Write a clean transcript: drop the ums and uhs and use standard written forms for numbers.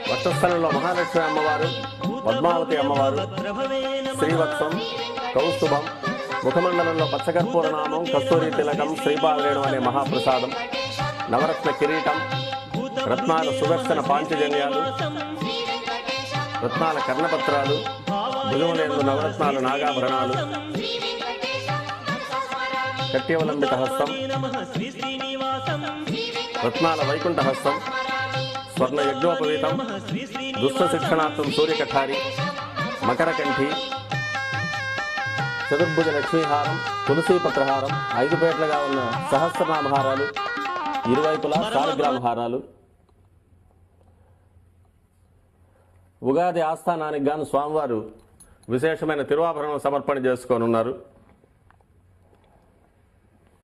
వక్షస్థలంలో మహాలక్ష్మి అమ్మవారు, పద్మావతి అమ్మవారు, శ్రీవత్సం, కౌస్తుభం, ముఖమండలంలో పచ్చకర్పూర నామం, కస్తూరి తిలకం, శ్రీపాదరేణు అనే మహాప్రసాదం, నవరత్న కిరీటం, రత్నాల సుదర్శన పాంచజన్యాలు, రత్నాల కర్ణపత్రాలు, భుజములందు నవరత్నాల నాగాభరణాలు, కట్యవలంబిత హస్తం, రత్నాల వైకుంఠ హస్తం, స్వర్ణ యజ్ఞోపవీతం, దుష్ట శిక్షణార్థం సూర్యకఠారి, మకరకంఠి, చతుర్భుజ లక్ష్మీహారం, తులసీపత్రహారం, 5 పేట్లుగా ఉన్న సహస్రనామహారాలు, ఇరువైపులా శాలిగ్రామహారాలు. ఉగాది ఆస్థానానికి గాను స్వామివారు విశేషమైన తిరువాభరణం సమర్పణ చేసుకోనున్నారు.